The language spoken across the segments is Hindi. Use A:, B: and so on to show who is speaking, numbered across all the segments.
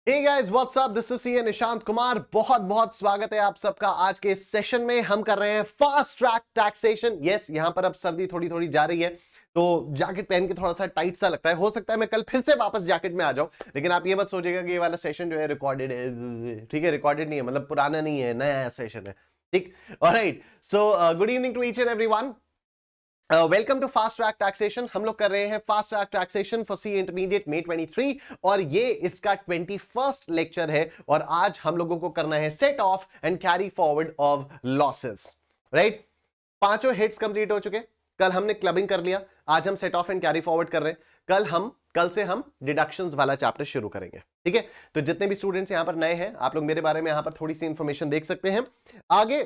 A: Hey guys what's up, this is C Nishant Kumar. बहुत बहुत स्वागत है आप सबका आज के इस सेशन में। हम कर रहे हैं फास्ट ट्रैक टैक्सेशन। यस, यहां पर अब सर्दी थोड़ी थोड़ी जा रही है तो जैकेट पहन के थोड़ा सा टाइट सा लगता है। हो सकता है मैं कल फिर से वापस जैकेट में आ जाऊं, लेकिन आप ये मत सोचिएगा कि ये वाला सेशन जो है रिकॉर्डेड है। ठीक है, रिकॉर्डेड नहीं है, मतलब पुराना नहीं है, नया सेशन है। ठीक, alright. So good evening to each and everyone. Welcome to fast track taxation. हम लोग कर रहे हैं fast track taxation for C intermediate May 23 और ये इसका 21st लेक्चर है। और आज हम लोगों को करना है set off and carry forward of losses. Right, पांचों हेड्स कंप्लीट हो चुके। कल हमने क्लबिंग कर लिया, आज हम set off and carry forward कर रहे हैं। कल से हम डिडक्शंस वाला चैप्टर शुरू करेंगे। ठीक है, तो जितने भी स्टूडेंट्स यहां पर नए हैं, आप लोग मेरे बारे में यहां पर थोड़ी सी इंफॉर्मेशन देख सकते हैं। आगे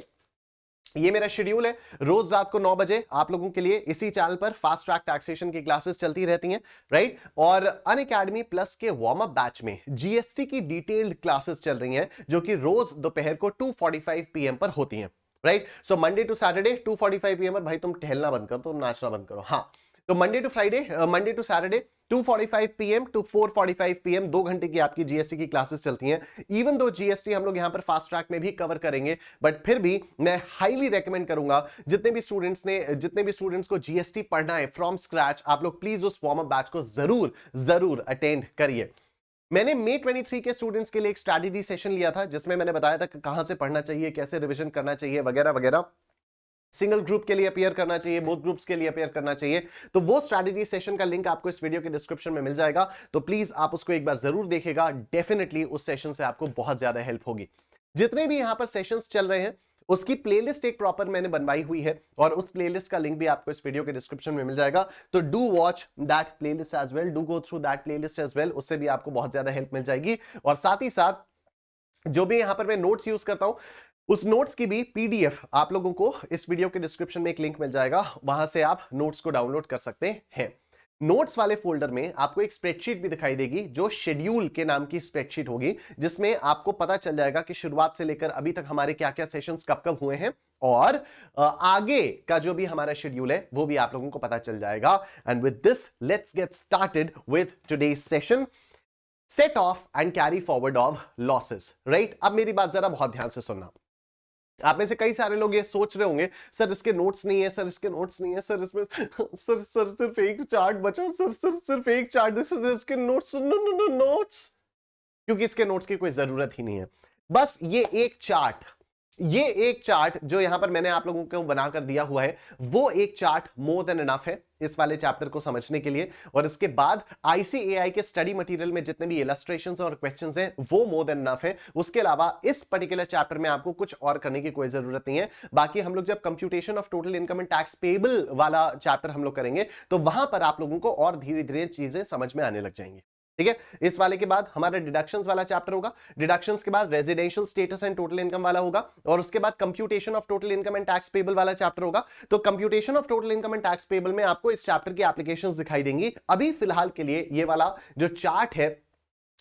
A: ये मेरा शेड्यूल है, रोज रात को 9 बजे आप लोगों के लिए इसी चैनल पर फास्ट ट्रैक टैक्सेशन की क्लासेस चलती रहती हैं। राइट, और अनअकैडमी प्लस के वार्म अप बैच में जीएसटी की डिटेल्ड क्लासेस चल रही हैं, जो कि रोज दोपहर को 2:45 PM पर होती हैं। Right, so Monday to Saturday 2:45 PM पर। भाई तुम टहलना बंद करो, तुम नाचना बंद करो। हाँ, तो Monday to Saturday 2:45 PM to 4:45 PM 2 घंटे की आपकी जीएसटी की क्लासेस चलती हैं। इवन दो जीएसटी हम लोग यहां पर फास्ट ट्रैक में भी कवर करेंगे, बट फिर भी मैं हाईली रेकमेंड करूंगा जितने भी स्टूडेंट्स को जीएसटी पढ़ना है फ्रॉम स्क्रैच, आप लोग प्लीज उस वार्म अप बैच को जरूर जरूर अटेंड करिए। मैंने May 23 के स्टूडेंट्स के लिए एक स्ट्रैटेजी सेशन लिया था, जिसमें मैंने बताया था कि कहां से पढ़ना चाहिए, कैसे रिवीजन करना चाहिए, वगैरह वगैरह। सिंगल ग्रुप के लिए अपियर करना चाहिए, बोथ ग्रुप्स के लिए अपियर करना चाहिए। तो वो स्ट्रैटेजी सेशन का लिंक आपको इस वीडियो के डिस्क्रिप्शन में मिल जाएगा, तो प्लीज आप उसको एक बार जरूर देखिएगा। डेफिनेटली उस सेशन से आपको बहुत ज्यादा हेल्प होगी। जितने भी यहां पर सेशंस चल रहे हैं उसकी प्लेलिस्ट एक प्रॉपर मैंने बनवाई हुई है, और उस प्लेलिस्ट का लिंक भी आपको इस वीडियो के डिस्क्रिप्शन में मिल जाएगा। तो do watch that playlist as well, do go through that playlist as well, उससे भी आपको बहुत ज्यादा हेल्प मिल जाएगी। और साथ ही साथ जो भी यहां पर मैं नोट्स यूज करता हूं, उस नोट्स की भी पीडीएफ आप लोगों को इस वीडियो के डिस्क्रिप्शन में एक लिंक मिल जाएगा, वहां से आप नोट्स को डाउनलोड कर सकते हैं। नोट्स वाले फोल्डर में आपको एक स्प्रेडशीट भी दिखाई देगी, जो शेड्यूल के नाम की स्प्रेडशीट होगी, जिसमें आपको पता चल जाएगा कि शुरुआत से लेकर अभी तक हमारे क्या क्या सेशंस कब कब हुए हैं, और आगे का जो भी हमारा शेड्यूल है वो भी आप लोगों को पता चल जाएगा। And with this let's get started with today's session, set off and carry forward of losses. Right, अब मेरी बात जरा बहुत ध्यान से सुनना। आप में से कई सारे लोग ये सोच रहे होंगे, सर इसके नोट्स नहीं है, सर इसके नोट्स नहीं है, सर इसमें सर सिर्फ एक चार्ट बचा, सर सिर्फ एक चार्ट, दिस इज इसके notes. No no no notes, क्योंकि इसके नोट्स की कोई जरूरत ही नहीं है। बस ये एक चार्ट जो यहां पर मैंने आप लोगों को बनाकर दिया हुआ है, वो एक चार्ट मोर देन इनफ है इस वाले चैप्टर को समझने के लिए। और इसके बाद आईसीएआई के स्टडी मटेरियल में जितने भी इलस्ट्रेशंस और क्वेश्चंस हैं वो मोर देन इनफ है। उसके अलावा इस पर्टिकुलर चैप्टर में आपको कुछ और करने की कोई जरूरत नहीं है। बाकी हम लोग जब computation of total income and tax payable वाला चैप्टर हम लोग करेंगे, तो वहां पर आप लोगों को और धीरे धीरे चीजें समझ में आने लग जाएंगी। ठीक है, इस वाले के बाद हमारा डिडक्शंस वाला चैप्टर होगा, डिडक्शंस के बाद residential status and total income वाला होगा, और उसके बाद computation of total income and tax payable वाला चैप्टर होगा। तो computation of total income and tax payable में आपको इस चैप्टर की एप्लीकेशंस दिखाई देंगी। अभी फिलहाल के लिए ये वाला जो चार्ट है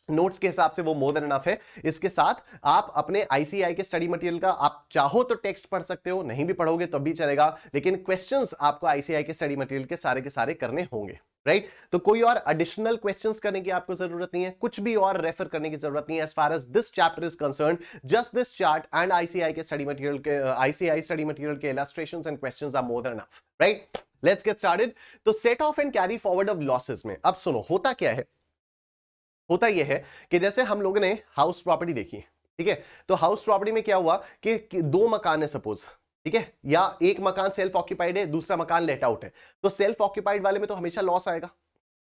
A: नोट्स के हिसाब से वो मोर देन इनफ है। इसके साथ आप अपने आईसीआई के स्टडी मटेरियल का आप चाहो तो टेक्स्ट पढ़ सकते हो, नहीं भी पढ़ोगे तो भी चलेगा, लेकिन क्वेश्चंस आपको आईसीआई के स्टडी मटेरियल के सारे करने होंगे। राइट, तो कोई और एडिशनल क्वेश्चंस करने की आपको जरूरत नहीं है, कुछ भी और रेफर करने की जरूरत नहीं है as far as this chapter is concern. Just this chart and ICI के स्टडी मटेरियल के आईसीआई स्टडी मटेरियल के illustrations and questions are more than enough. Right, let's get started. तो set off and carry forward of losses में अब सुनो, होता क्या है। होता यह है कि जैसे हम लोगों ने हाउस प्रॉपर्टी देखी, ठीक है, तो हाउस प्रॉपर्टी में क्या हुआ कि दो मकान है सपोज, ठीक है, या एक मकान सेल्फ ऑक्यूपाइड है, दूसरा मकान लेट आउट है। तो सेल्फ ऑक्यूपाइड वाले में तो हमेशा लॉस आएगा,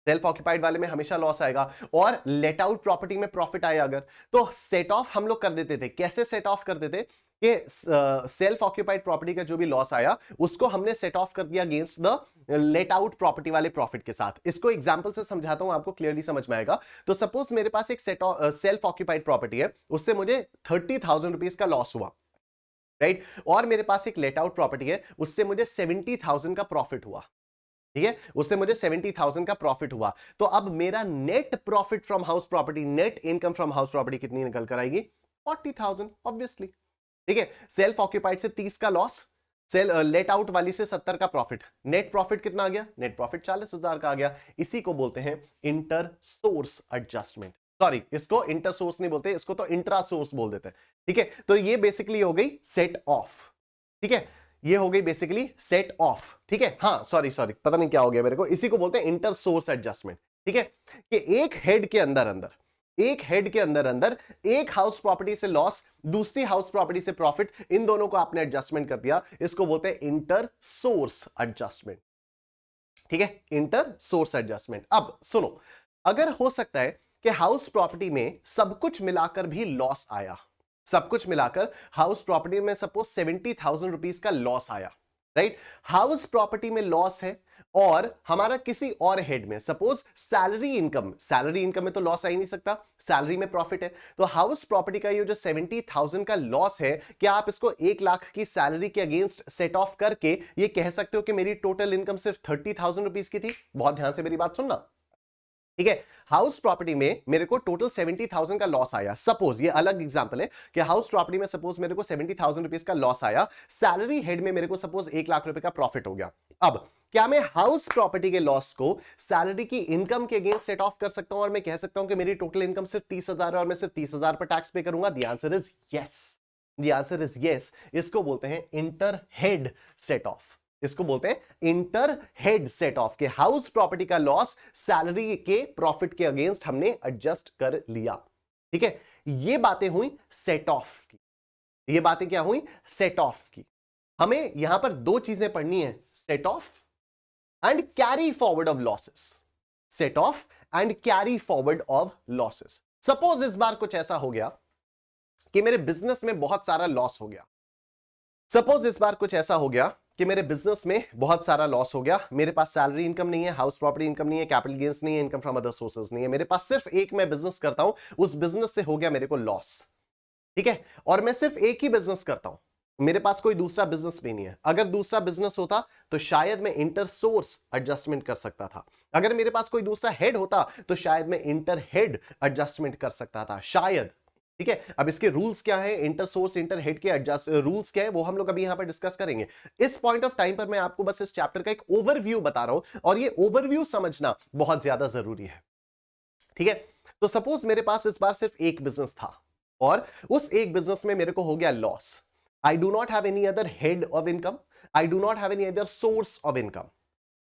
A: सेल्फ ऑक्यूपाइड वाले में हमेशा लॉस आएगा, और लेट आउट प्रॉपर्टी में प्रॉफिट आए अगर, तो सेट ऑफ हम लोग कर देते थे। कैसे सेट ऑफ कर देते कि सेल्फ ऑक्यूपाइड प्रॉपर्टी का जो भी लॉस आया उसको हमने सेट ऑफ कर दिया against the let out property वाले प्रॉफिट के साथ। इसको एग्जांपल से समझाता हूं, आपको क्लियरली समझ में आएगा। तो सपोज मेरे पास एक सेल्फ ऑक्यूपाइड प्रॉपर्टी है, उससे मुझे 30,000 रुपीज का लॉस हुआ, राइट, और मेरे पास एक लेट आउट प्रॉपर्टी है, उससे मुझे 70,000 का प्रॉफिट हुआ। ठीक है, उससे मुझे 70,000 का प्रॉफिट हुआ। तो अब मेरा net profit from house property, net income from house property कितनी निकल कर आएगी? 40,000 ऑब्वियसली। ठीक है, सेल्फ ऑक्यूपाइड से 30 का लॉस, लेट आउट वाली से 70 का प्रॉफिट, नेट प्रॉफिट कितना आ गया? नेट प्रॉफिट 40,000 का आ गया। इसी को बोलते हैं इंटर सोर्स एडजस्टमेंट। सॉरी, इसको इंटर सोर्स नहीं बोलते, इसको तो इंट्रा सोर्स बोल देते हैं। ठीक है, तो ये बेसिकली हो गई सेट ऑफ। ठीक है, ये हो गई बेसिकली सेट ऑफ। ठीक है, हाँ सॉरी सॉरी, पता नहीं क्या हो गया मेरे को, इसी को बोलते हैं इंटर सोर्स एडजस्टमेंट। ठीक है, कि एक हेड के अंदर अंदर एक हाउस प्रॉपर्टी से लॉस, दूसरी हाउस प्रॉपर्टी से प्रॉफिट, इन दोनों को आपने एडजस्टमेंट कर दिया, इसको बोलते हैं इंटर सोर्स एडजस्टमेंट। ठीक है, इंटर सोर्स एडजस्टमेंट। अब सुनो, अगर हो सकता है कि हाउस प्रॉपर्टी में सब कुछ मिलाकर भी लॉस आया, सब कुछ मिलाकर हाउस प्रॉपर्टी में सपोज 70,000 रुपीज का लॉस आया, राइट। हाउस प्रॉपर्टी में लॉस है और हमारा किसी और हेड में सपोज सैलरी इनकम में तो लॉस आ ही नहीं सकता, सैलरी में प्रॉफिट है। तो हाउस प्रॉपर्टी का ये जो 70,000 का लॉस है, क्या आप इसको 1 लाख की सैलरी के अगेंस्ट सेट ऑफ करके ये कह सकते हो कि मेरी टोटल इनकम सिर्फ 30,000 रुपीज की थी? बहुत ध्यान से मेरी बात सुनना। ठीक है, हाउस प्रॉपर्टी में मेरे को टोटल 70,000 का लॉस आया, सपोज, ये अलग एग्जांपल है कि हाउस प्रॉपर्टी में सपोज मेरे को 70,000 रुपीज का लॉस आया, सैलरी हेड में मेरे को सपोज 1 लाख रुपए का प्रॉफिट हो गया। अब क्या मैं हाउस प्रॉपर्टी के लॉस को सैलरी की इनकम के अगेंस्ट सेट ऑफ कर सकता हूं और मैं कह सकता हूं कि मेरी टोटल इनकम सिर्फ 30,000 है और मैं सिर्फ 30,000 पर टैक्स पे करूंगा? The answer is yes, the answer is yes. इसको बोलते हैं इंटर हेड सेट ऑफ, इसको बोलते हैं इंटर हेड सेट ऑफ, के हाउस प्रॉपर्टी का लॉस सैलरी के प्रॉफिट के अगेंस्ट हमने एडजस्ट कर लिया। ठीक है, ये बातें हुई सेट ऑफ की, ये बातें क्या हुई? सेट ऑफ की। हमें यहां पर दो चीजें पढ़नी है, set off and carry forward of losses, set off and carry forward of losses. Suppose इस बार कुछ ऐसा हो गया कि मेरे बिजनेस में बहुत सारा लॉस हो गया, सपोज इस बार कुछ ऐसा हो गया कि मेरे बिजनेस में बहुत सारा लॉस हो गया, मेरे पास सैलरी इनकम नहीं है, हाउस प्रॉपर्टी इनकम नहीं है, कैपिटल गेन्स नहीं है, इनकम फ्रॉम अदर सोर्सेज नहीं है, मेरे पास सिर्फ एक मैं बिजनेस करता हूं, उस बिजनेस से हो गया मेरे को लॉस। ठीक है, और मैं सिर्फ एक ही बिजनेस करता हूं, मेरे पास कोई दूसरा बिजनेस भी नहीं है। अगर दूसरा बिजनेस होता तो शायद मैं इंटर सोर्स एडजस्टमेंट कर सकता था, अगर मेरे पास कोई दूसरा हेड होता तो शायद मैं इंटर हेड एडजस्टमेंट कर सकता था, शायद। ठीक है, अब इसके रूल्स क्या है, इंटर सोर्स इंटर हेड के एडजस्ट रूल्स क्या है, वो हम लोग अभी यहां पर डिस्कस करेंगे। इस पॉइंट ऑफ टाइम पर मैं आपको बस इस चैप्टर का एक ओवरव्यू बता रहा हूं और ये ओवरव्यू समझना बहुत ज्यादा जरूरी है। ठीक है, तो सपोज मेरे पास इस बार सिर्फ एक बिजनेस था और उस एक बिजनेस में मेरे को हो गया loss. I do not have any other head of income, I do not have any other source of income.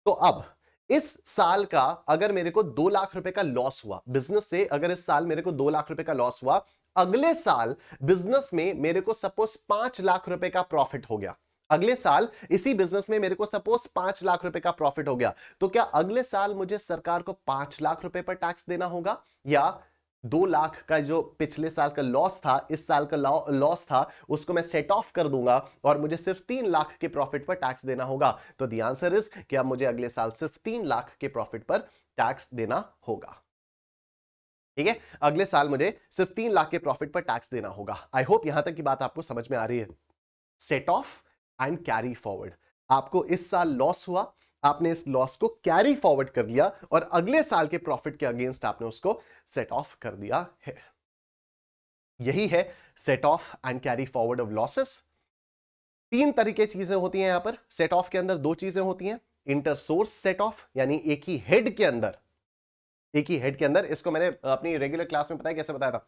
A: तो अब इस साल का अगर मेरे को 2 लाख रुपए का लॉस हुआ बिजनेस से, अगर इस साल मेरे को 2 लाख रुपए का लॉस हुआ, अगले साल बिजनेस में मेरे को सपोज 5 लाख रुपए का प्रॉफिट हो गया, अगले साल इसी बिजनेस में मेरे को सपोज 5 लाख रुपए का प्रॉफिट हो गया, तो क्या अगले साल मुझे सरकार को 5 लाख रुपए पर टैक्स देना होगा या 2 लाख का जो पिछले साल का लॉस था, इस साल का लॉस था, उसको मैं सेट ऑफ कर दूंगा और मुझे सिर्फ 3 लाख के प्रॉफिट पर टैक्स देना होगा? तो द आंसर इज कि अब मुझे अगले साल सिर्फ 3 लाख के प्रॉफिट पर टैक्स देना होगा। ठीक है, अगले साल मुझे सिर्फ 3 लाख के प्रॉफिट पर टैक्स देना होगा। आई होप यहां तक की बात आपको समझ में आ रही है। Set off and carry forward, आपको इस साल लॉस हुआ, आपने इस लॉस को कैरी फॉरवर्ड कर लिया और अगले साल के प्रॉफिट के अगेंस्ट आपने उसको सेट ऑफ कर दिया है। यही है set off and carry forward of losses. 3 तरीके चीजें होती हैं यहां पर सेट ऑफ के अंदर, 2 चीजें होती हैं, इंटर सोर्स सेट ऑफ यानी एक ही हेड के अंदर, एक ही हेड के अंदर, इसको मैंने अपनी रेगुलर क्लास में पता है कैसे बताया था?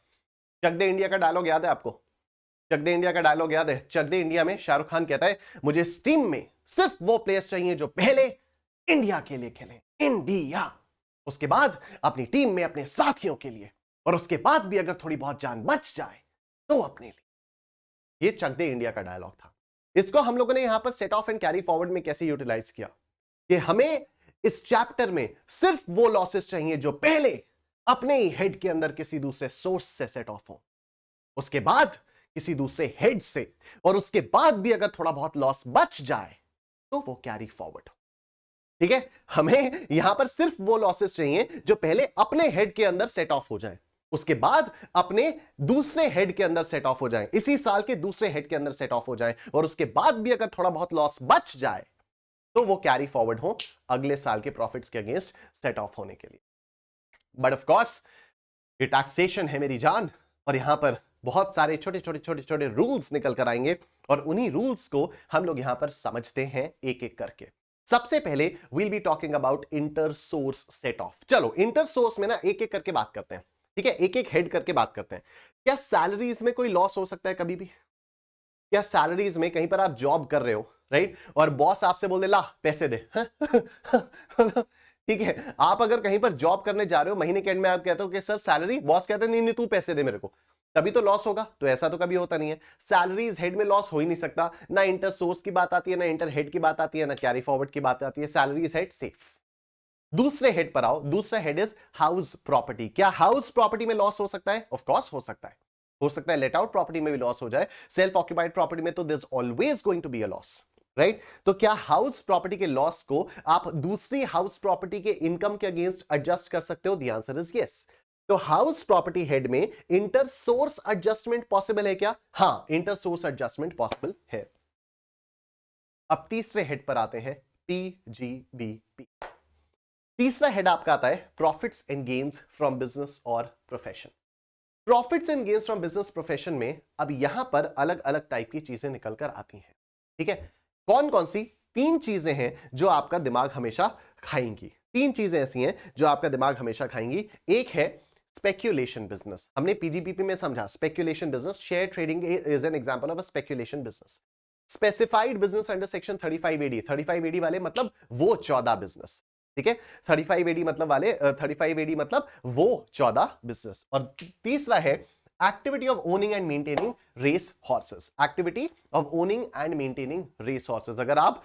A: चक दे इंडिया का डायलॉग याद है आपको? चक दे इंडिया का डायलॉग याद है? चक दे इंडिया में शाहरुख खान कहता है, मुझे इस टीम में सिर्फ वो प्लेयर्स चाहिए जो पहले इंडिया के लिए खेलें, इंडिया, उसके बाद अपनी टीम में अपने साथियों के लिए, और उसके बाद भी अगर थोड़ी बहुत जान बच जाए तो अपने लिए। ये चक दे इंडिया का डायलॉग था। इसको हम लोगों ने यहां पर set off and carry forward में कैसे यूटिलाइज किया कि हमें इस चैप्टर में सिर्फ वो लॉसेस चाहिए जो पहले अपने ही हेड के अंदर किसी दूसरे सोर्स से सेट ऑफ हो, उसके बाद किसी दूसरे हेड से, और उसके बाद भी अगर थोड़ा बहुत लॉस बच जाए तो वो कैरी फॉरवर्ड हो। ठीक है, हमें यहां पर सिर्फ वो लॉसेस चाहिए जो पहले अपने हेड के अंदर सेट ऑफ हो जाए, उसके बाद अपने दूसरे हेड के अंदर सेट ऑफ हो जाए, इसी साल के दूसरे हेड के अंदर सेट ऑफ हो जाए, और उसके बाद भी अगर थोड़ा बहुत लॉस बच जाए तो वो कैरी फॉरवर्ड हो अगले साल के प्रॉफिट्स के अगेंस्ट सेट ऑफ होने के लिए। बट ऑफ कोर्स ये टैक्सेशन है मेरी जान, और यहां पर बहुत सारे छोटे छोटे छोटे छोटे रूल्स निकल कर आएंगे और उन्हीं रूल्स को हम लोग यहां पर समझते हैं एक एक करके। सबसे पहले we'll be talking about inter source set off. चलो इंटर सोर्स में ना एक एक करके बात करते हैं। ठीक है, एक एक हेड करके बात करते हैं। क्या सैलरीज में कोई लॉस हो सकता है कभी भी? क्या सैलरीज में कहीं पर आप जॉब कर रहे हो, राइट, और बॉस आपसे बोल दे ला पैसे दे ठीक है, आप अगर कहीं पर जॉब करने जा रहे हो, महीने के एंड में आप कहते हो कि सर सैलरी, बॉस कहते हैं नहीं नहीं तू पैसे दे मेरे को, तभी तो लॉस होगा। तो ऐसा तो कभी होता नहीं है, सैलरीज हेड में लॉस हो ही नहीं सकता। ना इंटर सोर्स की बात आती है, ना इंटर हेड की बात आती है, ना कैरी फॉरवर्ड की बात आती है, सैलरीज हेड सेफ। दूसरे हेड पर आओ, दूसरा हेड इज हाउस प्रॉपर्टी। क्या हाउस प्रॉपर्टी में लॉस हो सकता है? ऑफ कोर्स हो सकता है, हो सकता है लेट आउट प्रॉपर्टी में भी लॉस हो जाए, सेल्फ ऑक्यूपाइड प्रॉपर्टी में तो there is always going to be a loss, right. तो क्या हाउस प्रॉपर्टी के लॉस को आप दूसरी हाउस प्रॉपर्टी के इनकम के अगेंस्ट एडजस्ट कर सकते हो? The answer is yes. तो हाउस प्रॉपर्टी हेड में इंटर सोर्स एडजस्टमेंट पॉसिबल है क्या? हां, इंटर सोर्स एडजस्टमेंट पॉसिबल है। अब तीसरे हेड पर आते हैं, पीजीबीपी। तीसरा हेड आपका आता है profits and gains from business और profession. Profits and gains from business profession में अब यहां पर अलग अलग टाइप की चीजें निकल कर आती हैं, ठीक है। कौन कौन सी? तीन चीजें हैं जो आपका दिमाग हमेशा खाएंगी। तीन चीजें ऐसी हैं जो आपका दिमाग हमेशा खाएंगी। एक है स्पेक्यूलेशन बिजनेस। हमने पीजीबीपी में समझा speculation business, share trading is an example of a speculation business. Specified business under section 35AD, 35AD वाले मतलब वो 14 बिजनेस, ठीक है। 35AD मतलब वाले 35AD मतलब वो 14 बिजनेस। और तीसरा है activity of owning and maintaining race horses. Activity of owning and maintaining race horses. अगर आप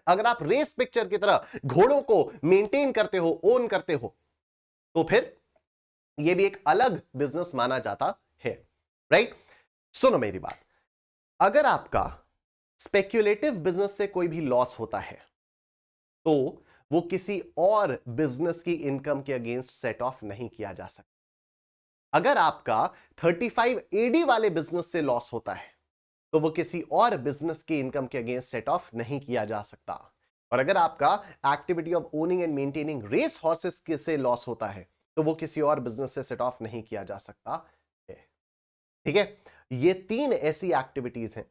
A: अगर आप रेस पिक्चर की तरह घोड़ों को मेंटेन करते हो, ओन करते हो, तो फिर यह भी एक अलग बिजनेस माना जाता है, राइट। सुनो मेरी बात, अगर आपका स्पेक्यूलेटिव बिजनेस से कोई भी लॉस होता है तो वो किसी और बिजनेस की इनकम के अगेंस्ट सेट ऑफ नहीं किया जा सकता। अगर आपका 35AD वाले बिजनेस से लॉस होता है तो वो किसी और बिजनेस की इनकम के अगेंस्ट सेट ऑफ नहीं किया जा सकता। और अगर आपका activity of owning and maintaining race horses से लॉस होता है तो वो किसी और बिजनेस से सेट ऑफ नहीं किया जा सकता है, ठीक है। ये तीन ऐसी एक्टिविटीज हैं,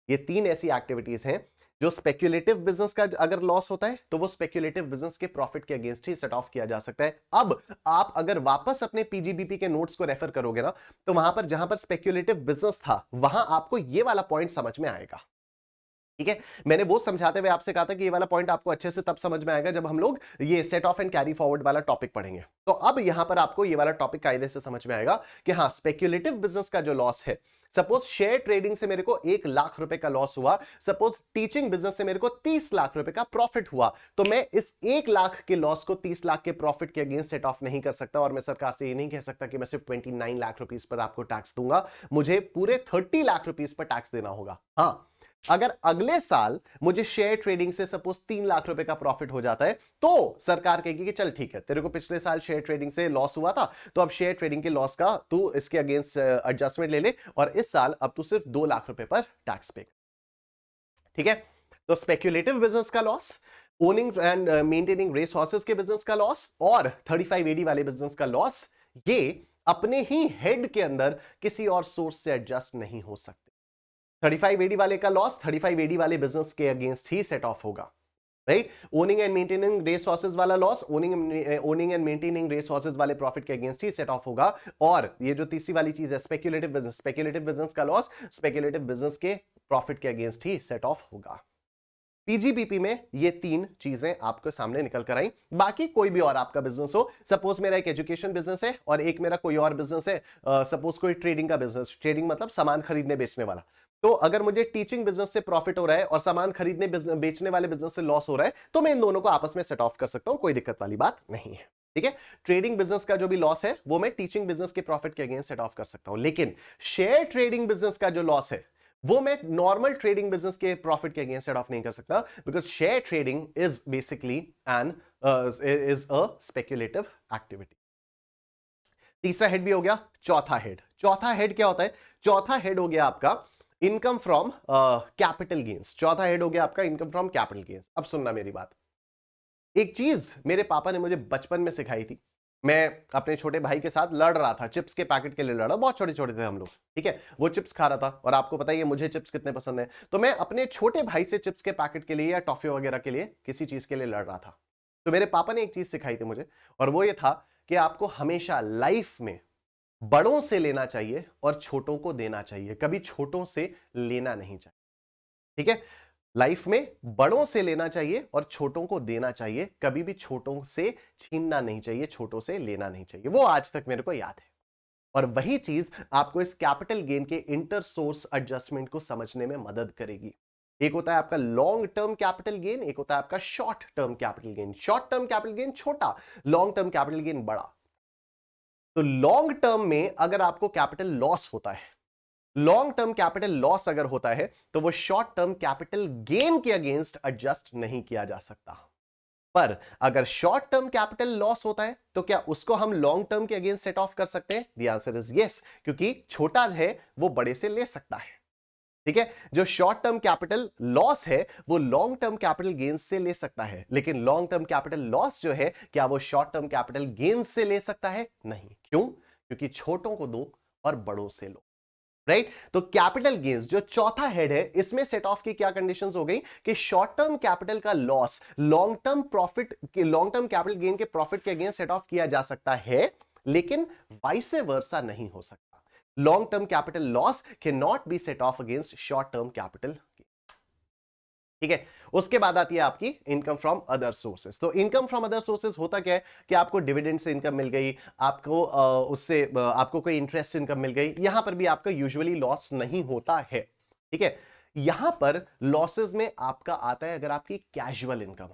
A: ये तीन ऐसी एक्टिविटीज हैं जो स्पेक्यूलेटिव बिजनेस का अगर लॉस होता है तो वो स्पेक्यूलेटिव बिजनेस के प्रॉफिट के अगेंस्ट ही सेट ऑफ किया जा सकता है। अब आप अगर वापस अपने पीजीबीपी के नोट्स को रेफर करोगे ना, तो वहां पर जहां पर स्पेक्यूलेटिव बिजनेस था वहां आपको ये वाला पॉइंट समझ में आएगा, ठीक है। मैंने वो समझाते हुए आपसे कहा था कि ये वाला पॉइंट आपको अच्छे से तब समझ में आएगा जब हम लोग ये set off and carry forward वाला टॉपिक पढ़ेंगे। तो अब यहां पर आपको ये वाला टॉपिक कायदे से समझ में आएगा कि हाँ, स्पेक्यूलेटिव बिजनेस का जो लॉस है, सपोज शेयर ट्रेडिंग से मेरे को 1 लाख रुपए का लॉस हुआ, सपोज टीचिंग बिजनेस से मेरे को 30 लाख रुपए का प्रॉफिट हुआ, तो मैं इस 1 लाख के लॉस को 30 लाख के प्रॉफिट के अगेंस्ट सेट ऑफ नहीं कर सकता। और मैं सरकार से ये नहीं कह सकता कि मैं सिर्फ 29 लाख रुपीस पर आपको टैक्स दूंगा, मुझे पूरे 30 लाख रुपीस पर टैक्स देना होगा। हाँ, अगर अगले साल मुझे शेयर ट्रेडिंग से सपोज 3 लाख रुपए का प्रॉफिट हो जाता है तो सरकार कहेगी कि चल ठीक है, तेरे को पिछले साल शेयर ट्रेडिंग से लॉस हुआ था तो अब शेयर ट्रेडिंग के लॉस का तू इसके अगेंस्ट एडजस्टमेंट ले ले और इस साल अब तू सिर्फ 2 लाख रुपए पर टैक्स पे, ठीक है। तो स्पेक्यूलेटिव बिजनेस का loss, owning and maintaining race horses के बिजनेस का लॉस और 35AD वाले बिजनेस का लॉस, ये अपने ही हेड के अंदर किसी और सोर्स से एडजस्ट नहीं हो सकते। 35AD वाले का लॉस 35AD वाले बिजनेस के अगेंस्ट ही सेट ऑफ होगा, right. Owning and maintaining race horses वाला loss owning and maintaining race horses वाले प्रॉफिट के अगेंस्ट ही सेट ऑफ होगा। और ये जो तीसरी वाली चीज है स्पेक्यूलेटिव बिजनेस का लॉस स्पेक्यूलेटिव बिजनेस के प्रॉफिट के अगेंस्ट ही सेट ऑफ होगा। पीजीबीपी में ये तीन चीजें आपके सामने निकल कर आई। बाकी कोई भी और आपका बिजनेस हो, सपोज मेरा एक एजुकेशन बिजनेस है और एक मेरा कोई और बिजनेस है, सपोज कोई ट्रेडिंग का बिजनेस, ट्रेडिंग मतलब सामान खरीदने बेचने वाला, तो अगर मुझे टीचिंग बिजनेस से प्रॉफिट हो रहा है और सामान खरीदने बेचने वाले बिजनेस से लॉस हो रहा है तो मैं इन दोनों को आपस में सेट ऑफ कर सकता हूं, कोई दिक्कत वाली बात नहीं है, ठीक है। ट्रेडिंग बिजनेस का जो भी लॉस है वो मैं टीचिंग बिजनेस के प्रॉफिट के अगेंस्ट सेट ऑफ कर सकता हूं, लेकिन शेयर ट्रेडिंग बिजनेस का जो लॉस है वो मैं नॉर्मल ट्रेडिंग बिजनेस के प्रॉफिट के अगेंस्ट सेट ऑफ नहीं कर सकता, because share trading is basically an is a speculative activity. तीसरा हेड भी हो गया। चौथा हेड क्या होता है? चौथा हेड हो गया आपका इनकम फ्रॉम कैपिटल गेन्स। चौथा हेड हो गया आपका इनकम फ्रॉम कैपिटल गेन्स। अब सुनना मेरी बात, एक चीज मेरे पापा ने मुझे बचपन में सिखाई थी, मैं अपने छोटे भाई के साथ लड़ रहा था, चिप्स के पैकेट के लिए लड़ा, बहुत छोटे छोटे थे हम लोग, ठीक है, वो चिप्स खा रहा था और आपको पता ही है मुझे चिप्स कितने पसंद है, तो मैं अपने छोटे भाई से चिप्स के पैकेट के लिए या टॉफी वगैरह के लिए किसी चीज के लिए लड़ रहा था। तो मेरे पापा ने एक चीज सिखाई थी मुझे, और वो ये था कि आपको हमेशा लाइफ में बड़ों से लेना चाहिए और छोटों को देना चाहिए, कभी छोटों से लेना नहीं चाहिए, ठीक है। लाइफ में बड़ों से लेना चाहिए और छोटों को देना चाहिए, कभी भी छोटों से छीनना नहीं चाहिए, छोटों से लेना नहीं चाहिए। वो आज तक मेरे को याद है। और वही चीज आपको इस कैपिटल गेन के इंटर सोर्स एडजस्टमेंट को समझने में मदद करेगी। एक होता है आपका लॉन्ग टर्म कैपिटल गेन, एक होता है आपका short term capital gain. Short term capital gain छोटा, लॉन्ग टर्म कैपिटल गेन बड़ा। तो लॉन्ग टर्म में अगर आपको कैपिटल लॉस होता है, लॉन्ग टर्म कैपिटल लॉस अगर होता है, तो वो शॉर्ट टर्म कैपिटल गेन के अगेंस्ट एडजस्ट नहीं किया जा सकता। पर अगर शॉर्ट टर्म कैपिटल लॉस होता है, तो क्या उसको हम लॉन्ग टर्म के अगेंस्ट सेट ऑफ कर सकते हैं? द आंसर इज यस, क्योंकि छोटा है वो बड़े से ले सकता है, ठीक है। जो शॉर्ट टर्म कैपिटल लॉस है वो लॉन्ग टर्म कैपिटल गेन्स से ले सकता है, लेकिन लॉन्ग टर्म कैपिटल लॉस जो है, क्या वो शॉर्ट टर्म कैपिटल गेन्स से ले सकता है? नहीं। क्यों? क्योंकि छोटों को दो और बड़ों से लो, राइट। तो कैपिटल गेन्स जो चौथा हेड है, इसमें सेट ऑफ की क्या कंडीशंस हो गई कि शॉर्ट टर्म कैपिटल का लॉस लॉन्ग टर्म प्रॉफिट के, लॉन्ग टर्म कैपिटल गेन के प्रॉफिट के अगेंस्ट सेट ऑफ किया जा सकता है, लेकिन वाइस वर्सा नहीं हो सकता। Long term capital loss can not be set off against short term capital, ठीक है। उसके बाद आती है आपकी इनकम फ्रॉम अदर सोर्सेज। तो इनकम फ्रॉम अदर सोर्सेज होता क्या है कि आपको डिविडेंड से इनकम मिल गई, आपको उससे आपको कोई इंटरेस्ट इनकम मिल गई, यहां पर भी आपका यूजुअली लॉस नहीं होता है, ठीक है। यहां पर लॉसेस में आपका आता है अगर आपकी कैजुअल इनकम,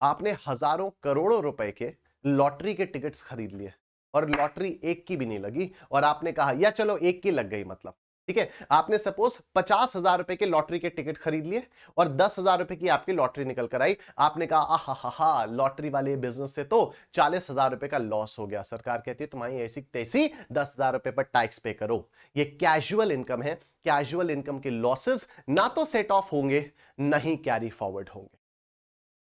A: आपने हजारों करोड़ों रुपए के लॉटरी के टिकट्स खरीद लिए और लॉटरी एक की भी नहीं लगी, और आपने कहा या चलो एक की लग गई, मतलब ठीक है, आपने सपोज 50,000 रुपए के लॉटरी के टिकट खरीद लिए और 10,000 रुपए की आपकी लॉटरी निकल कर आई। आपने कहा आहा लॉटरी वाले बिजनेस से तो 40,000 रुपए का लॉस हो गया, सरकार कहती है तुम्हारी ऐसी तैसी 10,000 रुपए पर टैक्स पे करो। ये कैजुअल इनकम है। कैजुअल इनकम के लॉसेस ना तो सेट ऑफ होंगे ना ही कैरी फॉरवर्ड होंगे,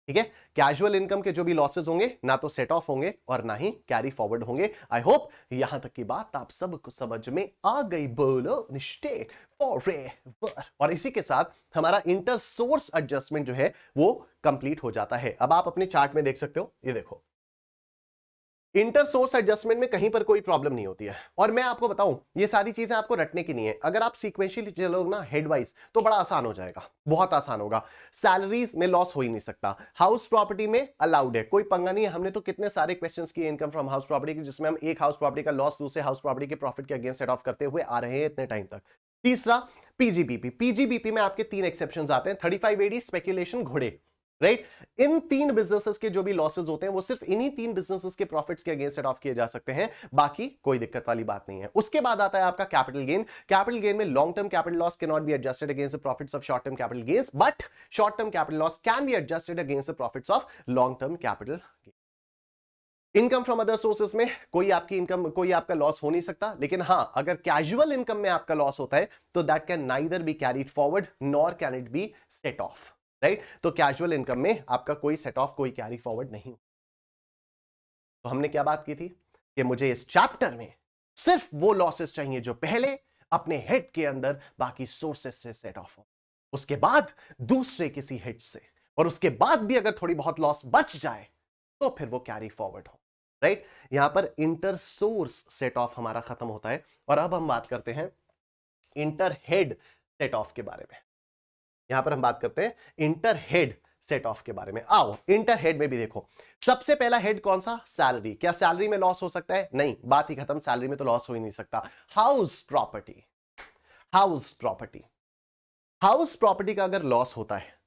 A: ठीक है। कैजुअल इनकम के जो भी लॉसेस होंगे ना तो सेट ऑफ होंगे और ना ही कैरी फॉरवर्ड होंगे। आई होप यहां तक की बात आप सबको समझ में आ गई। बोलो निश्चय फॉरएवर। और इसी के साथ हमारा इंटर सोर्स एडजस्टमेंट जो है वो कंप्लीट हो जाता है। अब आप अपने चार्ट में देख सकते हो, ये देखो, इंटर सोर्स एडजस्टमेंट में कहीं पर कोई प्रॉब्लम नहीं होती है। और मैं आपको बताऊं, ये सारी चीजें आपको रटने की नहीं है। अगर आप सीक्वेंशियली चलोगे ना हेड वाइज, तो बड़ा आसान हो जाएगा, बहुत आसान होगा। सैलरीज में लॉस हो ही नहीं सकता, हाउस प्रॉपर्टी में अलाउड है, कोई पंगा नहीं है। हमने तो कितने सारे क्वेश्चंस किए इनकम फ्रॉम हाउस प्रॉपर्टी के, जिसमें हम एक हाउस प्रॉपर्टी का लॉस दूसरे हाउस प्रॉपर्टी के प्रॉफिट के अगेंस्ट सेट ऑफ करते हुए आ रहे हैं इतने टाइम तक। तीसरा पीजीबीपी। पीजीबीपी में आपके तीन एक्सेप्शंस आते हैं, 35AD, स्पेकुलेशन, घोड़े, राइट। इन तीन बिजनेसेस के जो भी लॉसेस होते हैं वो सिर्फ इन्हीं तीन बिजनेसेस के प्रॉफिट्स के अगेंस्ट सेट ऑफ किए जा सकते हैं, बाकी कोई दिक्कत वाली बात नहीं है। उसके बाद आता है आपका कैपिटल गेन। कैपिटल गेन में long term capital loss can not be adjusted against the profits of short term capital gains, but short term capital loss can be adjusted against the profits of long term capital gain. Income from other sources में कोई आपकी इनकम, कोई आपका लॉस हो नहीं सकता, लेकिन हां अगर कैजुअल इनकम में आपका लॉस होता है तो that can neither be carried forward nor can it be set of, right. तो कैजुअल इनकम में आपका कोई सेट ऑफ, कोई कैरी फॉरवर्ड नहीं। तो हमने क्या बात की थी कि मुझे इस चैप्टर में सिर्फ वो लॉसेस चाहिए जो पहले अपने हेड के अंदर बाकी सोर्सेस से सेट ऑफ हो, उसके बाद दूसरे किसी हेड से, और उसके बाद भी अगर थोड़ी बहुत लॉस बच जाए तो फिर वो कैरी फॉरवर्ड हो, राइट। यहां पर इंटर सोर्स सेट ऑफ हमारा खत्म होता है। और अब हम बात करते हैं इंटर हेड सेट ऑफ के बारे में। यहां पर हम बात करते हैं इंटर हेड सेट ऑफ के बारे में। आओ इंटर हेड में भी देखो, सबसे पहला हेड कौन सा? सैलरी। क्या सैलरी में लॉस हो सकता है? नहीं, बात ही खत्म, सैलरी में तो लॉस हो ही नहीं सकता। House property, house property, house property का अगर लॉस होता है,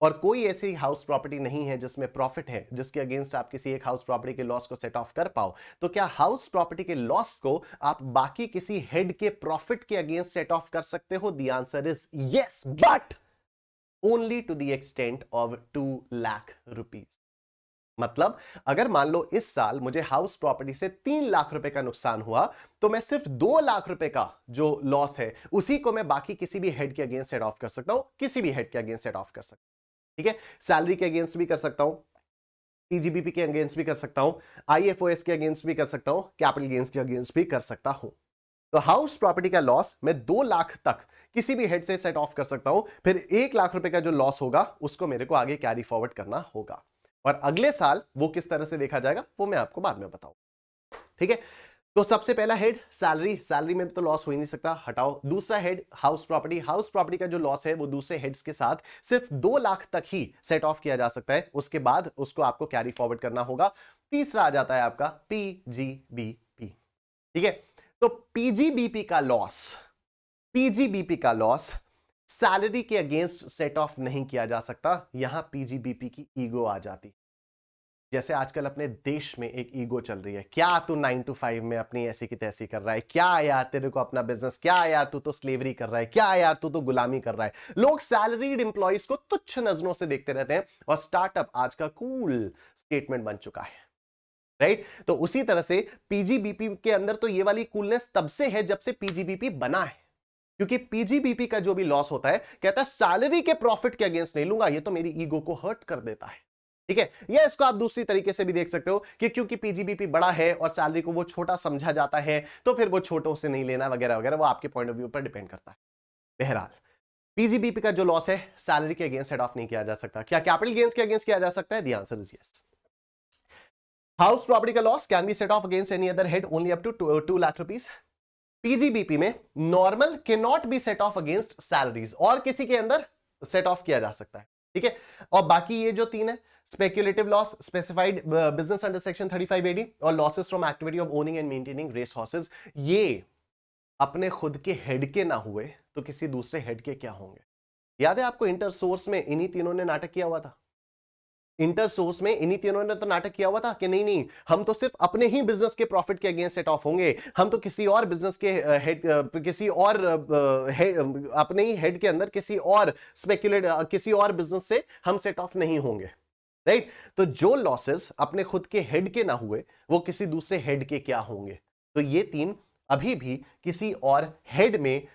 A: और कोई ऐसी हाउस प्रॉपर्टी नहीं है जिसमें प्रॉफिट है जिसके अगेंस्ट आप किसी एक हाउस प्रॉपर्टी के लॉस को सेट ऑफ कर पाओ, तो क्या हाउस प्रॉपर्टी के लॉस को आप बाकी किसी हेड के प्रॉफिट के अगेंस्ट सेट ऑफ कर सकते हो? The answer is yes, but only to the extent of 2 lakh rupees. मतलब अगर मान लो इस साल मुझे हाउस प्रॉपर्टी से 3 लाख रुपए का नुकसान हुआ, तो मैं सिर्फ 2 लाख रुपए का जो लॉस है उसी को मैं बाकी किसी भी हेड के अगेंस्ट सेट ऑफ कर सकता हूं, किसी भी हेड के अगेंस्ट सेट ऑफ कर सकता हूं, ठीक है। सैलरी के अगेंस्ट भी कर सकता हूं, पीजीबीपी के अगेंस्ट भी कर सकता हूं, आईएफओएस के अगेंस्ट भी कर सकता हूं, कैपिटल गेन्स के अगेंस्ट भी कर सकता हूं। तो हाउस प्रॉपर्टी का लॉस मैं 2 लाख तक किसी भी हेड से सेट ऑफ कर सकता हूं, फिर 1 लाख रुपए का जो लॉस होगा उसको मेरे को आगे कैरी फॉरवर्ड करना होगा, और अगले साल वो किस तरह से देखा जाएगा वो मैं आपको बाद में बताऊं। ठीक है, तो सबसे पहला हेड सैलरी, सैलरी में तो लॉस हो ही नहीं सकता, हटाओ। दूसरा head house property, house property का जो लॉस है वो दूसरे हेड्स के साथ सिर्फ 2 लाख तक ही सेट ऑफ किया जा सकता है, उसके बाद उसको आपको कैरी फॉरवर्ड करना होगा। तीसरा आ जाता है आपका पीजीबीपी। ठीक है, तो पीजीबीपी का लॉस, पीजीबीपी का लॉस सैलरी के अगेंस्ट सेट ऑफ नहीं किया जा सकता। यहां पीजीबीपी की ईगो आ जाती, जैसे आजकल अपने देश में एक ईगो चल रही है, क्या तू 9 to 5 में अपनी ऐसी की तैसी कर रहा है, क्या यार तेरे को अपना बिजनेस, क्या यार तू तो स्लेवरी कर रहा है, क्या यार तू तो गुलामी कर रहा है। लोग सैलरीड एम्प्लॉइज को तुच्छ नजरों से देखते रहते हैं, और स्टार्टअप आज का कूल स्टेटमेंट बन चुका है, राइट। तो उसी तरह से पीजीबीपी के अंदर तो ये वाली कूलनेस तब से है जब से पीजीबीपी बना है, क्योंकि पीजीबीपी का जो भी लॉस होता है कहता है सैलरी के प्रॉफिट के अगेंस्ट नहीं लूंगा, ये तो मेरी ईगो को हर्ट कर देता है। ठीक है, या इसको आप दूसरी तरीके से भी देख सकते हो कि क्योंकि पीजीबीपी बड़ा है और सैलरी को वो छोटा समझा जाता है, तो फिर वो छोटों से नहीं लेना वगैरह वगैरह, वो आपके पॉइंट ऑफ व्यू पर डिपेंड करता है। बहरहाल पीजीबीपी का जो लॉस है सैलरी के अगेंस्ट सेट ऑफ नहीं किया जा सकता। क्या कैपिटल गेन्स के अगेंस्ट किया जा सकता है? The answer is yes. House property का loss can be set off against any other head only up to 2 lakh rupees. PGBP में normal can not be set off against salaries, और किसी के अंदर सेट ऑफ किया जा सकता है। ठीक है, और बाकी ये जो 3 है, speculative loss, specified business under section 35 AD, और losses from activity of owning and maintaining race horses, ये अपने खुद के हेड के ना हुए तो किसी दूसरे हेड के क्या होंगे? याद है आपको इंटर सोर्स में इन्हीं तीनों ने नाटक किया हुआ था। इंटर सोर्स में इन्हीं तीनों ने तो नाटक किया हुआ था कि नहीं नहीं, हम तो सिर्फ अपने ही बिजनेस के प्रॉफिट के अगेंस्ट सेट ऑफ होंगे, हम तो किसी और बिजनेस के हेड, किसी और अपने ही हेड के अंदर किसी और किसी और बिजनेस से हम सेट ऑफ नहीं होंगे, राइट। तो जो लॉसेस अपने खुद के हेड के ना हुए वो किसी दूसरे हेड के क्या होंगे? तो ये 3 अभी भी किसी और हेड में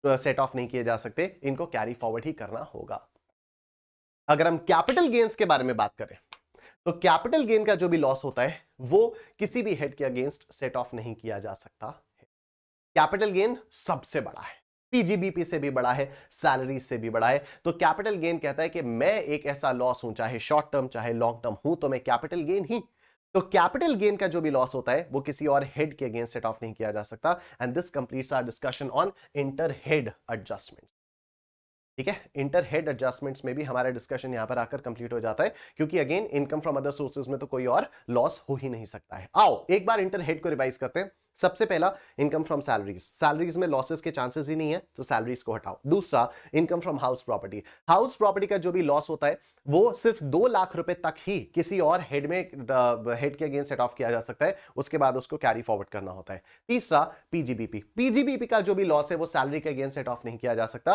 A: सेट ऑफ नहीं किए जा सकते, इनको कैरी फॉरवर्ड ही करना होगा। अगर हम कैपिटल गेन्स के बारे में बात करें तो कैपिटल गेन का जो भी लॉस होता है वो किसी भी हेड के अगेंस्ट सेट ऑफ नहीं किया जा सकता है। कैपिटल गेन सबसे बड़ा है, पीजीबीपी से भी बड़ा है, सैलरी से भी बड़ा है। तो कैपिटल गेन कहता है कि मैं एक ऐसा लॉस हूं, चाहे शॉर्ट टर्म चाहे लॉन्ग टर्म हूं, तो मैं कैपिटल गेन ही। तो कैपिटल गेन का जो भी लॉस होता है वो किसी और हेड के अगेंस्ट सेट ऑफ नहीं किया जा सकता। And this completes our discussion on inter head adjustment. ठीक है, इंटर हेड एडजस्टमेंट्स में भी हमारा डिस्कशन यहां पर आकर कंप्लीट हो जाता है, क्योंकि again income from other sources में तो कोई और लॉस हो ही नहीं सकता है। आओ एक बार इंटर हेड को रिवाइज करते हैं। सबसे पहला इनकम फ्रॉम सैलरीज, सैलरीज में लॉसेस के चांसेस ही नहीं है तो सैलरीज को हटाओ। दूसरा income from house property, house property का जो भी लॉस होता है वो सिर्फ 2 लाख रुपए तक ही किसी और हेड में हेड के अगेंस्ट सेट ऑफ किया जा सकता है, उसके बाद उसको कैरी फॉरवर्ड करना होता है। तीसरा पीजीबीपी, पीजीबीपी का जो भी लॉस है वो सैलरी के अगेंस्ट सेट ऑफ नहीं किया जा सकता।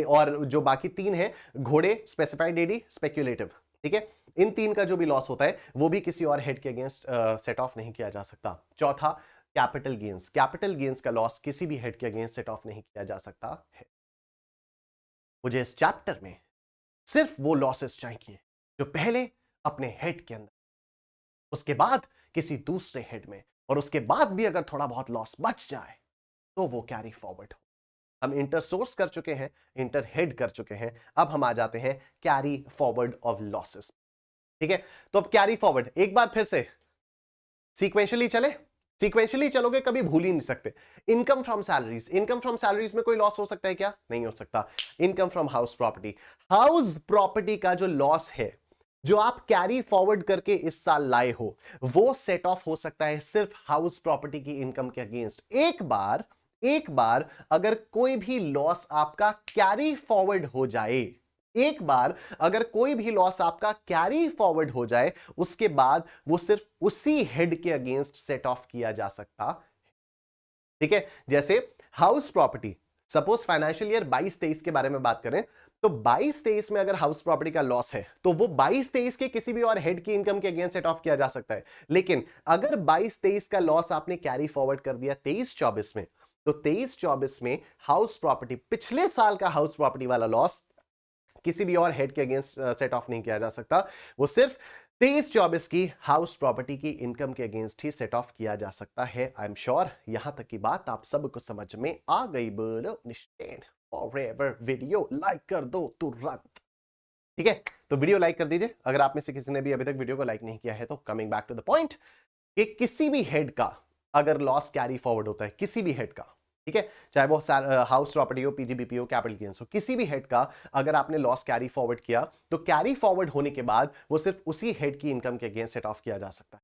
A: और जो बाकी 3 है, घोड़े, स्पेसिफाइड एडी, स्पेक्युलेटिव, ठीक है, इन 3 का जो भी लॉस होता है वो भी किसी और हेड के अगेंस्ट सेट ऑफ नहीं किया जा सकता। चौथा कैपिटल गेन्स, कैपिटल गेन्स का लॉस किसी भी हेड के अगेंस्ट सेट ऑफ नहीं किया जा सकता है। मुझे इस चैप्टर में सिर्फ वो लॉसेस चाहिए जो पहले अपने हेड के अंदर, उसके बाद किसी दूसरे हेड में, और उसके बाद भी अगर थोड़ा बहुत लॉस बच जाए तो वो कैरी फॉरवर्ड हो। हम इंटर सोर्स कर चुके हैं, इंटर हेड कर चुके हैं, अब हम आ जाते हैं कैरी फॉरवर्ड ऑफ लॉसेस। ठीक है, तो अब कैरी फॉरवर्ड एक बार फिर से सीक्वेंशियली चले, सीक्वेंशियली चलोगे कभी भूल ही नहीं सकते। Income from salaries, income from salaries में कोई लॉस हो सकता है क्या? नहीं हो सकता। Income from house property, house property का जो लॉस है जो आप कैरी फॉरवर्ड करके इस साल लाए हो वो सेट ऑफ हो सकता है सिर्फ हाउस प्रॉपर्टी की इनकम के अगेंस्ट। एक बार अगर कोई भी लॉस आपका कैरी फॉरवर्ड हो जाए, एक बार अगर कोई भी लॉस आपका कैरी फॉरवर्ड हो जाए, उसके बाद वो सिर्फ उसी हेड के अगेंस्ट सेट ऑफ किया जा सकता। ठीक है, जैसे house property, suppose financial year 22-23 के बारे में बात करें तो 22-23 में अगर हाउस प्रॉपर्टी का लॉस है तो वो 22-23 के किसी भी और हेड की इनकम के अगेंस्ट सेट ऑफ किया जा सकता है। लेकिन अगर 22-23 का लॉस आपने कैरी फॉरवर्ड कर दिया 23-24 में, तो 23-24 में हाउस प्रॉपर्टी, पिछले साल का हाउस प्रॉपर्टी वाला लॉस किसी भी और हेड के अगेंस्ट सेट ऑफ नहीं किया जा सकता। वो सिर्फ 23-24 की हाउस प्रॉपर्टी की इनकम के अगेंस्ट ही सेट ऑफ किया जा सकता है। आई एम श्योर यहां तक की बात आप सबको समझ में आ गई। बोलो निश्चय फॉरएवर वीडियो लाइक कर दो तुरंत। ठीक है, तो वीडियो लाइक कर दीजिए अगर आप में से किसी ने भी अभी तक वीडियो को लाइक नहीं किया है। तो coming back to the point कि किसी भी हेड का अगर लॉस कैरी फॉरवर्ड होता है, किसी भी हेड का, ठीक है, चाहे वो हाउस प्रॉपर्टी हो, पीजीबीपी हो, कैपिटल गेन्स हो, किसी भी हेड का अगर आपने लॉस कैरी फॉरवर्ड किया तो कैरी फॉरवर्ड होने के बाद वो सिर्फ उसी हेड की इनकम के अगेंस्ट सेट ऑफ किया जा सकता है,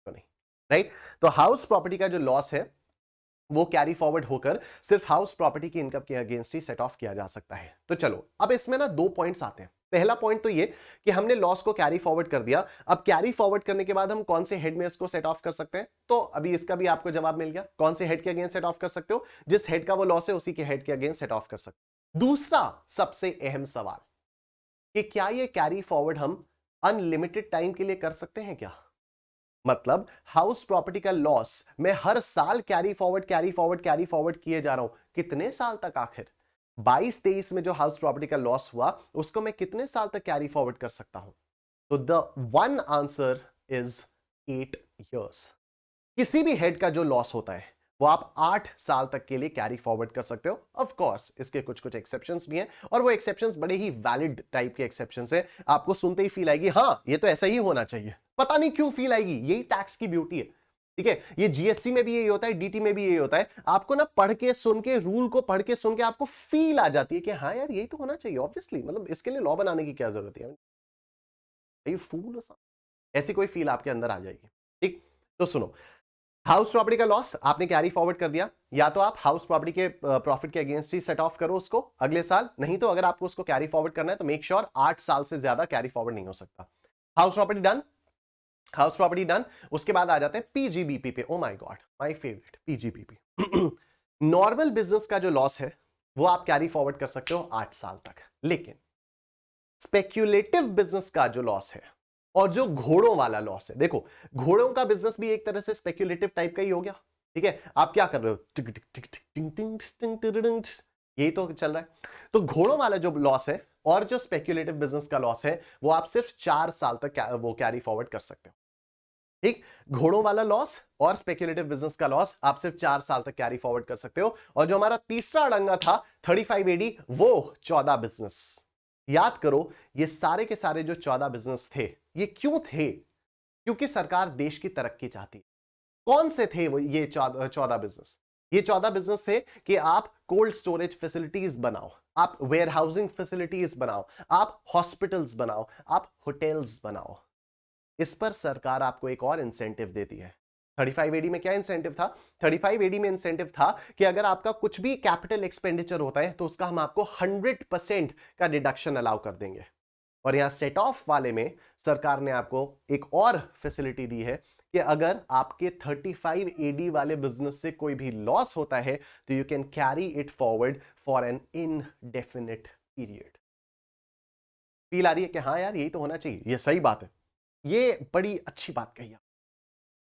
A: तो नहीं, राइट। तो हाउस प्रॉपर्टी का जो लॉस है वो कैरी फॉरवर्ड होकर सिर्फ हाउस प्रॉपर्टी की इनकम के अगेंस्ट ही सेट ऑफ किया जा सकता है। तो चलो अब इसमें ना दो पॉइंट्स आते हैं। पहला पॉइंट तो ये कि हमने लॉस को कैरी फॉरवर्ड कर दिया, अब कैरी फॉरवर्ड करने के बाद हम कौन से हेड में इसको सेट ऑफ कर सकते हैं। तो अभी इसका भी आपको जवाब मिल गया, कौन से हेड के अगेंस्ट सेट ऑफ कर सकते हो, जिस हेड का वो लॉस है उसी के हेड के अगेंस्ट सेट ऑफ कर सकते हो। दूसरा सबसे अहम सवाल कि क्या ये कैरी फॉरवर्ड हम अनलिमिटेड टाइम के लिए कर सकते हैं क्या? मतलब हाउस प्रॉपर्टी का लॉस मैं हर साल carry forward carry forward carry forward किए जा रहा हूं, कितने साल तक? आखिर 22-23 में जो हाउस प्रॉपर्टी का लॉस हुआ उसको मैं कितने साल तक कैरी फॉरवर्ड कर सकता हूं? तो the one answer is 8 years। किसी भी हेड का जो लॉस होता है वो आप 8 साल तक के लिए कैरी फॉरवर्ड कर सकते हो। ऑफ कोर्स इसके कुछ कुछ एक्सेप्शंस भी हैं और वो एक्सेप्शंस बड़े ही वैलिड टाइप के एक्सेप्शंस हैं। आपको सुनते ही फील आएगी हाँ ये तो ऐसा ही होना चाहिए, पता नहीं क्यों फील आएगी, यही टैक्स की ब्यूटी है। ठीक है, ये जीएसटी में भी यही होता है, डीटी में भी यही होता है। आपको ना पढ़ के सुन के, रूल को पढ़ के सुन के आपको फील आ जाती है कि हाँ यार यही तो होना चाहिए ऑब्वियसली, मतलब इसके लिए लॉ बनाने की क्या जरूरत है, ये फूल ऐसी कोई फील आपके अंदर आ जाएगी। ठीक, तो सुनो, हाउस प्रॉपर्टी का लॉस आपने कैरी फॉरवर्ड कर दिया, या तो आप हाउस प्रॉपर्टी के प्रॉफिट के अगेंस्ट ही सेट ऑफ करो उसको अगले साल, नहीं तो अगर आपको उसको कैरी फॉरवर्ड करना है तो मेक श्योर 8 साल से ज्यादा कैरी फॉरवर्ड नहीं हो सकता। House property done, house property done. उसके बाद आ जाते हैं पीजीबीपी पे। Oh my God, my favourite PGBP. Normal business का जो लॉस है वो आप कैरी फॉरवर्ड कर सकते हो 8 साल तक, लेकिन स्पेक्यूलेटिव बिजनेस का जो लॉस है और जो घोड़ों वाला लॉस है, देखो घोड़ों का बिजनेस भी एक तरह से स्पेक्यूलेटिव टाइप का ही हो गया। ठीक है, आप क्या कर रहे हो, टिक टिक टिक टिक टिंग टिंग टिंग टिंग टिंग, यही तो चल रहा है। तो घोड़ों वाला जो लॉस है और जो स्पेक्यूलेटिव बिजनेस का लॉस है वो आप सिर्फ 4 साल तक वो कैरी फॉरवर्ड कर सकते हो। ठीक, घोड़ों वाला लॉस और स्पेक्यूलेटिव बिजनेस का लॉस आप सिर्फ 4 साल तक कैरी फॉरवर्ड कर सकते हो। और जो हमारा तीसरा अड़ंगा था 35AD, वो 14 बिजनेस। याद करो ये सारे के सारे जो 14 बिजनेस थे ये क्यों थे? क्योंकि सरकार देश की तरक्की चाहती। कौन से थे वो ये 14 बिजनेस? ये 14 बिजनेस थे कि आप कोल्ड स्टोरेज फैसिलिटीज बनाओ, आप वेयर हाउसिंग फैसिलिटीज बनाओ, आप हॉस्पिटल्स बनाओ, आप होटल्स बनाओ। इस पर सरकार आपको एक और इंसेंटिव देती है। 35AD में क्या इंसेंटिव था? 35AD में इंसेंटिव था कि अगर आपका कुछ भी कैपिटल एक्सपेंडिचर होता है तो उसका हम आपको 100% का डिडक्शन अलाउ कर देंगे। और यहां सेट ऑफ वाले में सरकार ने आपको एक और फैसिलिटी दी है कि अगर आपके 35AD वाले बिजनेस से कोई भी लॉस होता है तो you can carry it forward for an indefinite period. Feel आ रही है कि हाँ यार यही तो होना चाहिए, ये सही बात है, ये बड़ी अच्छी बात कही आप,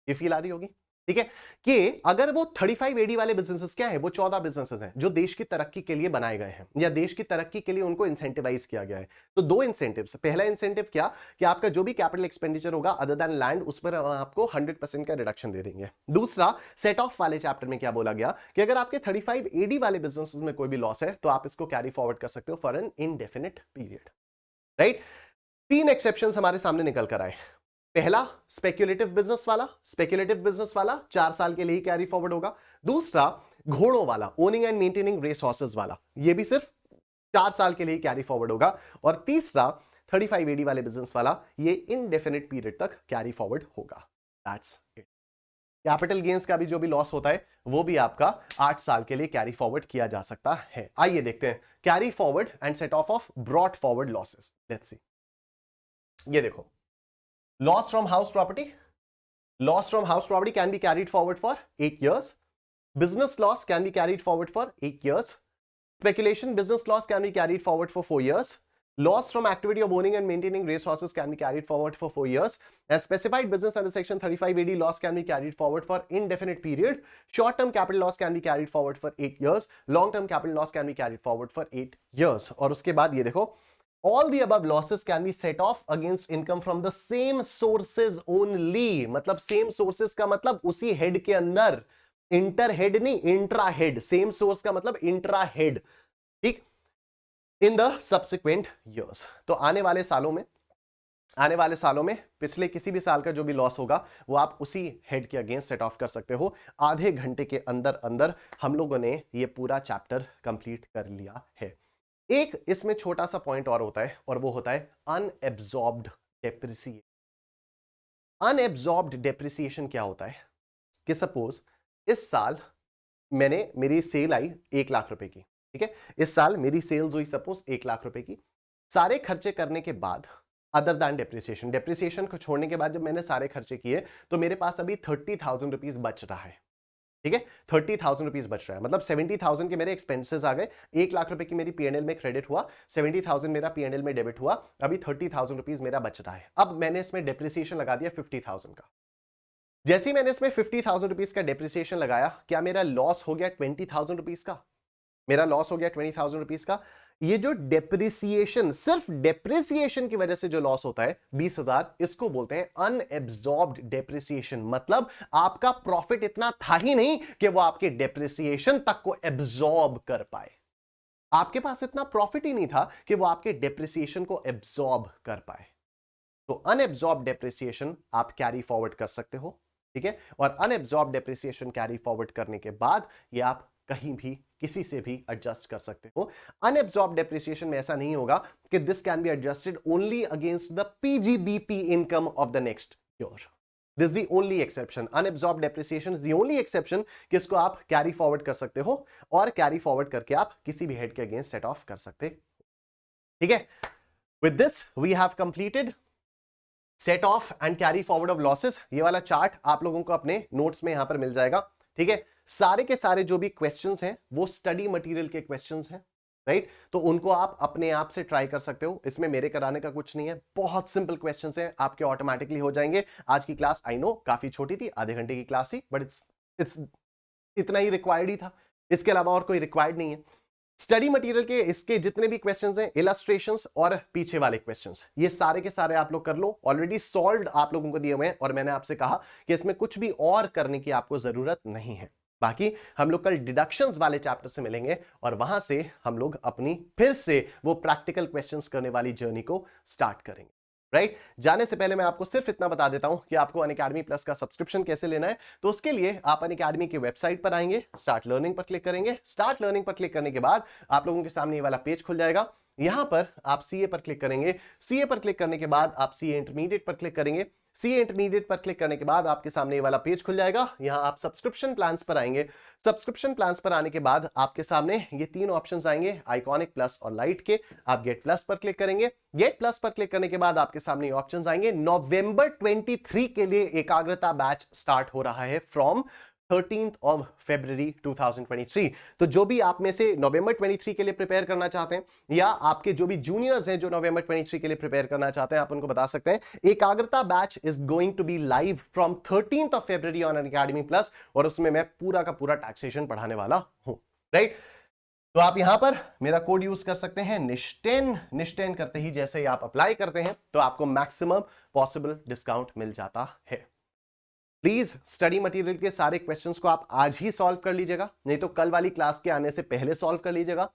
A: ये फील आ रही होगी। ठीक है, कि अगर वो 35AD वाले बिजनेसेस क्या है, वो 14 बिजनेसेस हैं जो देश की तरक्की के लिए बनाए गए हैं या देश की तरक्की के लिए उनको इंसेंटिवाइज किया गया है। तो दो इंसेंटिव्स, पहला इंसेंटिव क्या कि आपका जो भी कैपिटल एक्सपेंडिचर होगा अदर देन लैंड उस पर आपको 100% का रिडक्शन दे देंगे। दूसरा, सेट ऑफ वाले चैप्टर में क्या बोला गया कि अगर आपके 35AD वाले बिजनेस में कोई भी लॉस है तो आप इसको कैरी फॉरवर्ड कर सकते हो for an indefinite period. Right, 3 exceptions हमारे सामने निकल कर आए। पहला, स्पेक्यूलेटिव बिजनेस वाला, स्पेक्यूलेटिव बिजनेस वाला 4 साल के लिए ही कैरी फॉरवर्ड होगा। दूसरा, घोड़ों वाला, owning and maintaining race horses वाला, ये भी सिर्फ 4 साल के लिए ही कैरी फॉरवर्ड होगा। और तीसरा, 35AD वाले बिजनेस वाला, ये इनडेफिनिट पीरियड तक कैरी फॉरवर्ड होगा। That's it. कैपिटल गेन्स का भी जो भी लॉस होता है वो भी आपका 8 साल के लिए कैरी फॉरवर्ड किया जा सकता है। आइए देखते हैं carry forward and set of brought forward losses. Let's see, ये देखो, loss from house property, loss from house property can be carried forward for 8 years. Business loss can be carried forward for 8 years. Speculation business loss can be carried forward for 4 years. Loss from activity of owning and maintaining racehorses can be carried forward for 4 years. And specified business under section 35AD loss can be carried forward for indefinite period. Short-term capital loss can be carried forward for 8 years. Long-term capital loss can be carried forward for 8 years. और उसके बाद ये देखो, All the above losses can be set off against income from the same sources only. मतलब सेम सोर्सेस का मतलब उसी हेड के अंदर, इंटर हेड नहीं, इंट्रा हेड. सेम सोर्स का मतलब इंट्रा हेड. ठीक. In the subsequent years. तो आने वाले सालों में पिछले किसी भी साल का जो भी लॉस होगा वो आप उसी हेड के अगेंस्ट सेट ऑफ कर सकते हो. आधे घंटे के अंदर अंदर हम लोगों ने ये पूरा चैप्टर कंप्लीट कर लिया है. एक इसमें छोटा सा पॉइंट और होता है, और वो होता है अनएब्सॉर्ब्ड डेप्रिसिएशन. अनएब्सॉर्ब्ड डेप्रिसिएशन क्या होता है कि सपोज इस साल मेरी सेल आई 1 लाख रुपए की. ठीक है, इस साल मेरी सेल्स हुई सपोज 1 लाख रुपए की. सारे खर्चे करने के बाद, अदर दैन डेप्रिसिएशन को छोड़ने के बाद जब मैंने सारे खर्चे किए तो मेरे पास अभी 30,000 रुपीज बच रहा है. ठीक है, 30,000 रुपीज बच रहा है. मतलब 70,000 के मेरे एक्सपेंसेस आ गए. 1 लाख रुपए की मेरी पीएनएल में क्रेडिट हुआ, 70,000 मेरा पीएनएल में डेबिट हुआ, अभी 30,000 रुपीज मेरा बच रहा है. अब मैंने इसमें डेप्रिसिएशन लगा दिया 50,000 का. जैसे ही मैंने इसमें 50,000 रुपीज का डेप्रिसिएशन लगाया, क्या मेरा लॉस हो गया 20,000 रुपीज का? मेरा लॉस हो गया 20,000 रुपीज का. ये जो डेप्रिसिएशन, सिर्फ डेप्रिसिएशन की वजह से जो लॉस होता है 20,000, इसको बोलते हैं अनएब्सॉर्ब्ड डेप्रिसिएशन. मतलब आपका प्रॉफिट इतना था ही नहीं कि वो आपके डेप्रिसिएशन तक को एब्सॉर्ब कर पाए. आपके पास इतना प्रॉफिट ही नहीं था कि वो आपके डेप्रिसिएशन को एब्सॉर्ब कर पाए. तो अनएब्सॉर्ब डेप्रिसिएशन आप कैरी फॉरवर्ड कर सकते हो. ठीक है, और अनएब्सॉर्ब डेप्रिसिएशन कैरी फॉरवर्ड करने के बाद ये आप कहीं भी किसी से भी एडजस्ट कर सकते हो. अनएब्सॉर्ब डेप्रिसिएशन में ऐसा नहीं होगा कि this can be adjusted only against the PGBP income of the next year. This is the only exception. Unabsorb depreciation is the only exception कि इसको आप कैरी फॉरवर्ड कर सकते हो, और कैरी फॉरवर्ड करके आप किसी भी हेड के अगेंस्ट सेट ऑफ कर सकते हो. ठीक है, with this we have completed set off and carry forward of losses. ये वाला चार्ट आप लोगों को अपने नोट्स में यहां पर मिल जाएगा. ठीक है, सारे के सारे जो भी क्वेश्चंस हैं वो स्टडी मटेरियल के क्वेश्चंस हैं. राइट, तो उनको आप अपने आप से ट्राई कर सकते हो. इसमें मेरे कराने का कुछ नहीं है, बहुत सिंपल क्वेश्चंस हैं, आपके ऑटोमेटिकली हो जाएंगे. आज की क्लास आई नो काफी छोटी थी, आधे घंटे की क्लास थी, बट इट्स इतना ही रिक्वायर्ड ही था. इसके अलावा और कोई रिक्वायर्ड नहीं है. स्टडी मटेरियल के इसके जितने भी क्वेश्चंस हैं, इलस्ट्रेशंस और पीछे वाले क्वेश्चंस, ये सारे के सारे आप लोग कर लो. ऑलरेडी सॉल्व्ड आप लोगों को दिए हुए हैं, और मैंने आपसे कहा कि इसमें कुछ भी और करने की आपको जरूरत नहीं है. बाकी हम लोग कल डिडक्शंस वाले चैप्टर से मिलेंगे, और वहां से हम लोग अपनी फिर से वो प्रैक्टिकल क्वेश्चंस करने वाली जर्नी को स्टार्ट करेंगे. राइट, जाने से पहले मैं आपको सिर्फ इतना बता देता हूं कि आपको अनअकैडमी प्लस का सब्सक्रिप्शन कैसे लेना है. तो उसके लिए आप अनअकैडमी की वेबसाइट पर आएंगे, स्टार्ट लर्निंग पर क्लिक करेंगे. स्टार्ट लर्निंग पर क्लिक करने के बाद आप लोगों के सामने ये वाला पेज खुल जाएगा. यहां पर आप सीए पर क्लिक करेंगे. सीए पर क्लिक करने के बाद आप सीए इंटरमीडिएट पर क्लिक करेंगे. सीए इंटरमीडिएट पर क्लिक करने के बाद आपके सामने ये वाला पेज खुल जाएगा. यहां आप सब्सक्रिप्शन प्लान्स पर आएंगे. सब्सक्रिप्शन प्लान्स पर आने के बाद आपके सामने ये 3 ऑप्शंस आएंगे, आइकॉनिक, प्लस और लाइट के. आप गेट प्लस पर क्लिक करेंगे. गेट प्लस पर क्लिक करने के बाद आपके सामने ऑप्शंस आएंगे. नवंबर 23 के लिए एकाग्रता बैच स्टार्ट हो रहा है फ्रॉम 13th of February 2023. तो जो भी आप में से नवंबर 23 के लिए प्रिपेयर करना चाहते हैं, या आपके जो भी जूनियर्स हैं जो नवंबर 23 के लिए प्रिपेयर करना चाहते हैं, आप उनको बता सकते हैं Ekagrata batch is going to be live from 13th of February ऑन अनअकैडमी प्लस, और उसमें मैं पूरा का पूरा टैक्सेशन पढ़ाने वाला हूं. राइट, तो आप यहां पर मेरा कोड यूज कर सकते हैं निष्टेन. निष्टेन करते ही जैसे ही आप अप्लाई करते हैं तो आपको मैक्सिमम पॉसिबल डिस्काउंट मिल जाता है. प्लीज स्टडी मटेरियल के सारे क्वेश्चंस को आप आज ही सॉल्व कर लीजिएगा, नहीं तो कल वाली क्लास के आने से पहले सॉल्व कर लीजिएगा.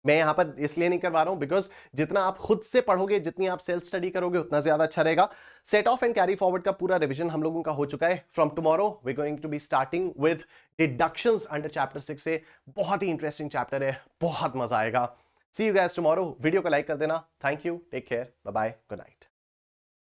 A: मैं यहां पर इसलिए नहीं करवा रहा हूं बिकॉज जितना आप खुद से पढ़ोगे, जितनी आप सेल्फ स्टडी करोगे, उतना ज्यादा अच्छा रहेगा. Set off and carry forward का पूरा रिवीजन हम लोगों का हो चुका है. From tomorrow we going to be starting with deductions under chapter 6 से. बहुत ही इंटरेस्टिंग चैप्टर है, बहुत मजा आएगा. See you guys tomorrow. Video को लाइक कर देना. Thank you, take care, bye bye, good night.